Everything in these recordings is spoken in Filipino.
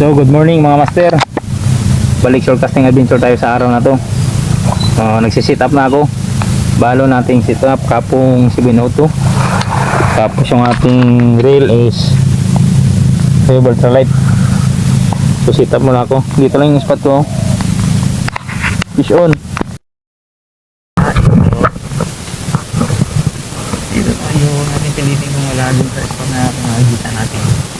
So good morning mga master. Balik short casting adventure tayo sa araw na to. Nagsisit up na ako. Balo nating sit up kapong 702. Tapos yung ating rail is Faber Ultralight. So sit up muna ako. Dito lang yung spot ko. Fish on. Dito tayo natin pilitin kung wala din sa spot na nakikita natin.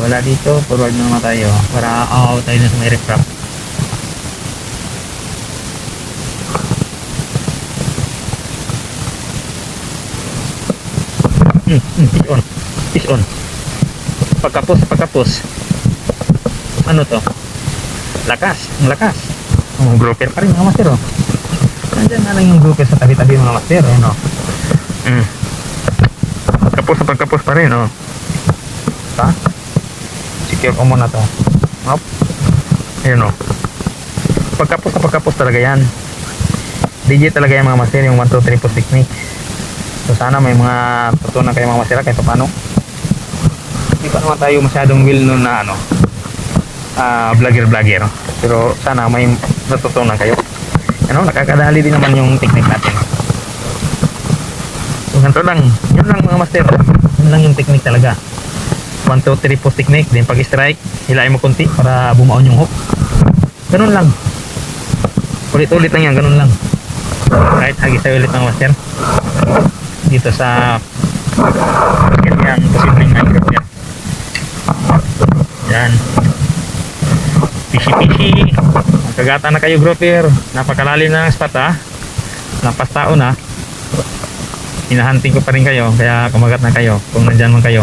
Wala dito, forward naman tayo para out tayo na sa may refrap. Fish on. Fish on. Pagkapos. Ano to? Lakas. Ang lakas. Grouper pa rin mga master. Nandyan na lang yung grouper sa tabi-tabi mga master. Ano? Pagkapos pa rin. Ha? Secure ko muna to. Hop. Ayun o. Pagkapos talaga yan. Digit talaga yung mga master, yung 1, 2, 3 post technique. So sana may mga tutunan kayo mga master kahit paano. Hindi pa naman tayo masyadong will nun na vlogger. Pero sana may natutunan kayo. Nakakadali din naman yung technique natin. So ganito lang. Yun lang mga master. Yun lang yung technique talaga. 1, 2, 3 post technique, then pag strike hilain mo konti para bumaon yung hook. Ganun lang, ulit-ulit lang yan, ganun lang. Kahit hagis tayo ulit mga master dito sa ganyang posibleng micro yan. Yan, pishi kagata na kayo grouper. Napakalalim na ng spot lampas tao na. Hinahanting ko pa rin kayo, kaya kumagat na kayo kung nandyan man kayo.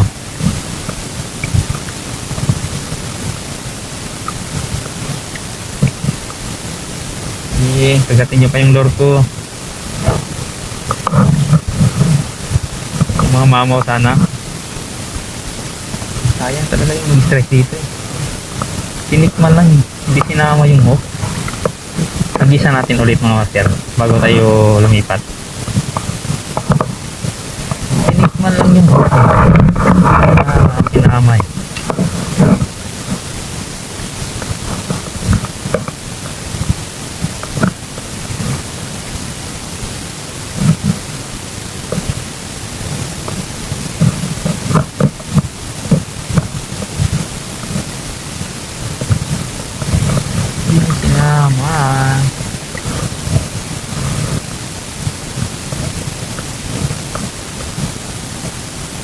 Kagatin nyo pa yung lure ko. Mga mamaw sana. Sayang talaga yung mag-strike dito Tinikman lang, hindi sinama yung hook. Nagisa natin ulit mga master bago tayo lumipat. Tinikman lang yung hook. Sinama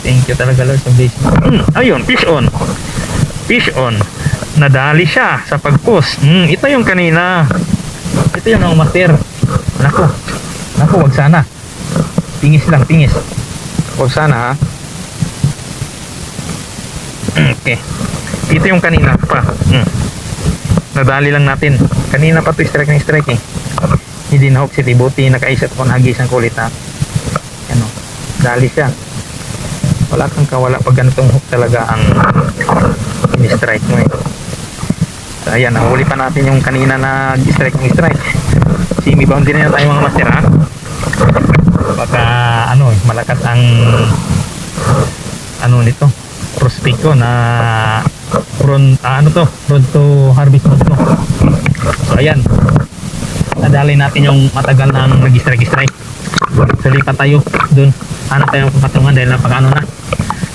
Thank you talaga Lord sa blessing. Ayun, fish on. Nadali siya sa pag-post. Ito yung kanina. Ito yung mga master. Naku, wag sana. Tingis. Wag sana Okay. Ito yung kanina pa. Nadali lang natin. Kanina pa to strike Hindi na hook si Tibuti. Nakaisat ko nahagisan ko ulit dali siya. Wala kang kawala pag ganitong hook talaga ang in-strike mo So, ayan, nahuli pa natin yung kanina na strike. Semi boundary na tayo mga master baka malakas ang nito prospect ko na prone to harvest mode ko. So ayan, nadali natin yung matagal nang nag-strike. So lipat tayo dun, hanap tayo ng patungan dahil napakaano na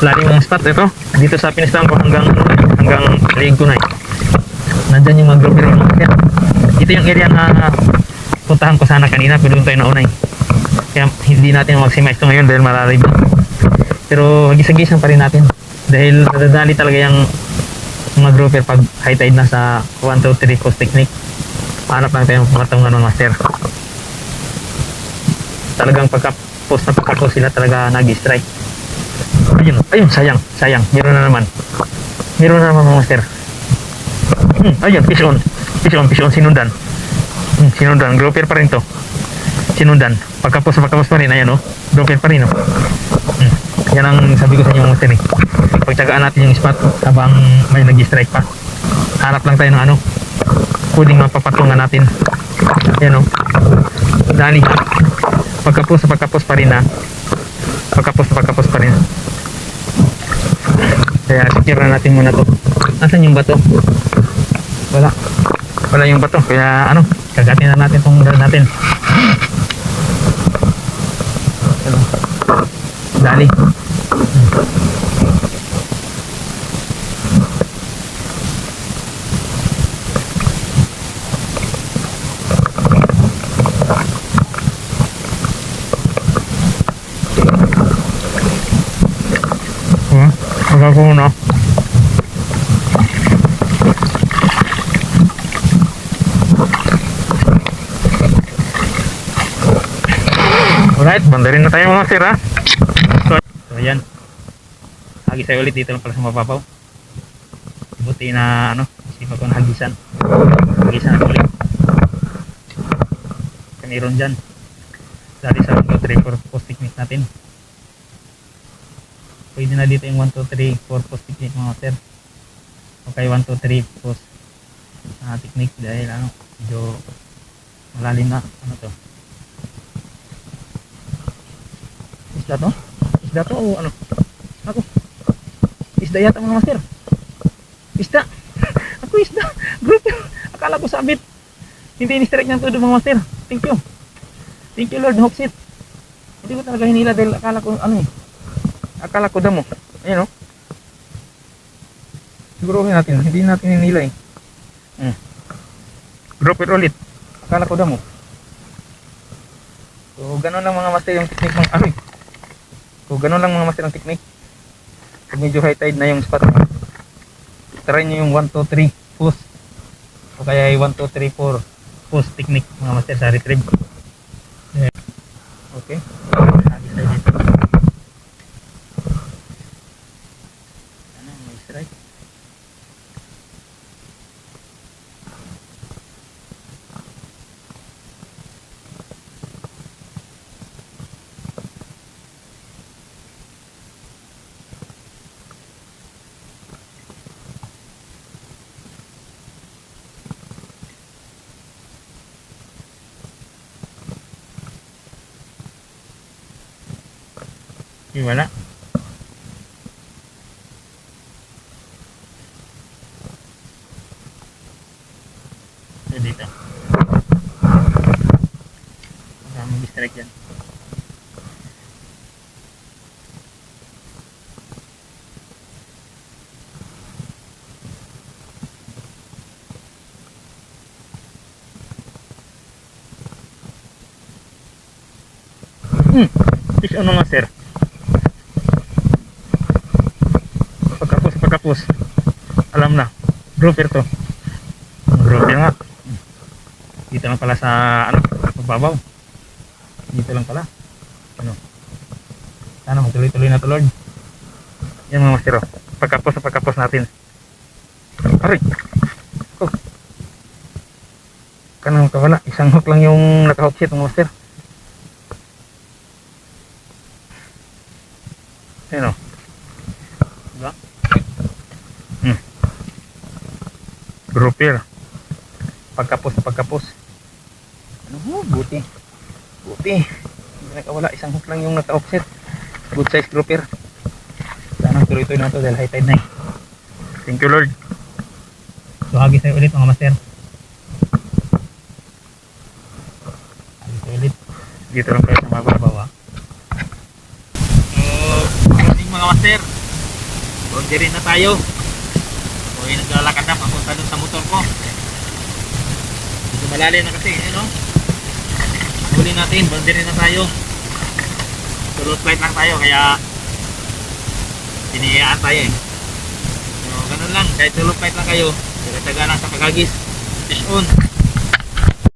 lalim ang spot. Ito dito sa pinistahan ko hanggang liig ko na nandyan yung mga group ito yung area na puntahan ko sana kanina pero doon tayo nauna kaya hindi natin maximize ito ngayon dahil malalim pero gisagisan pa rin natin dahil nadadali talaga yung mga grouper pag high tide na sa 1, 2, 3 coast technique. Hanap lang tayong patungan ng master. Talagang pagka-post sila talaga nag-strike. Ayun, sayang. Meron na naman mga master. Ayun, fish on. Sinundan. Grouper pa rin to. Sinundan. Pagka-post pa rin, ayan grouper pa rin Yan ang sabi ko sa inyo mga master Pagtsagaan natin yung spot habang may nag-strike pa. Hanap lang tayo ng pwedeng mapapatungan natin. Ayan dali. Pagkapos pa rin pagkapos pa rin. Kaya secure na natin muna to. Asan yung bato? Wala yung bato. Kaya ano, kagatin na natin tong rod natin. Dali. Magagawa ko na. Alright, bandarin na tayo mga sir ha. So ayan. Hagisay ulit dito lang pala sa mapapaw. Buti na ano, isipan ko na hagisan. Hagisan na ulit. Kaniron dyan. Dati sa 1, 2, 3, 4 post technique natin. Pwede na dito yung 1, 2, 3, 4 post technique mga sir. Okay, 1, 2, 3 post technique dahil ano, medyo malalim na. Ano to? Isda to? Isda to o ano? Ako. Isda yata mga master. Isda. Ako isda. Group. Akala ko sabit. Hindi ini-strike niyan todo mga master. Thank you. Thank you Lord Hooksit. Hindi ko talaga hinila dahil akala ko ano eh. Akala ko damo. Ayun o. Siguruhin natin. Hindi natin hinila eh. Drop it ulit. Akala ko damo. So ganun lang mga master yung technique ng ano eh. So ganun lang mga master ang technique. Pag medyo high tide na yung spot, try nyo yung 1, 2, 3 push o kaya 1, 2, 3, 4 push technique mga master sa retrieve. Okay, habis tayo dito. Ano, may strike. Wala. Dito. Maraming distract dyan. Fish on mga sir. Pagkapos alam na grouper to, grouper nga dito lang pala sa ano, mababaw dito lang pala ano, sana magtuloy-tuloy na to Lord. Yan mga master, pagkapos natin aray oh, kanang kawala, isang hook lang yung naka-hook set mga master. Yan o, diba? Grouper pagkapos ano ho, buti hindi nakawala, isang hook lang yung naka-offset, good size grouper. Sana tuloy-tuloy na to dahil high tide na eh. Thank you Lord. So hagis tayo ulit mga master, hagis tayo ulit dito lang tayo sa mababaw ha. So morning mga master, orderin na tayo. So yung naglalakad na papunta dun sa motor ko. Dito malalim na kasi, you know? Huli natin, bandirin na tayo. Solo flight lang tayo, kaya piniyaan tayo eh. So ganun lang, kahit solo flight lang kayo, taga lang sa pagagis, fish on.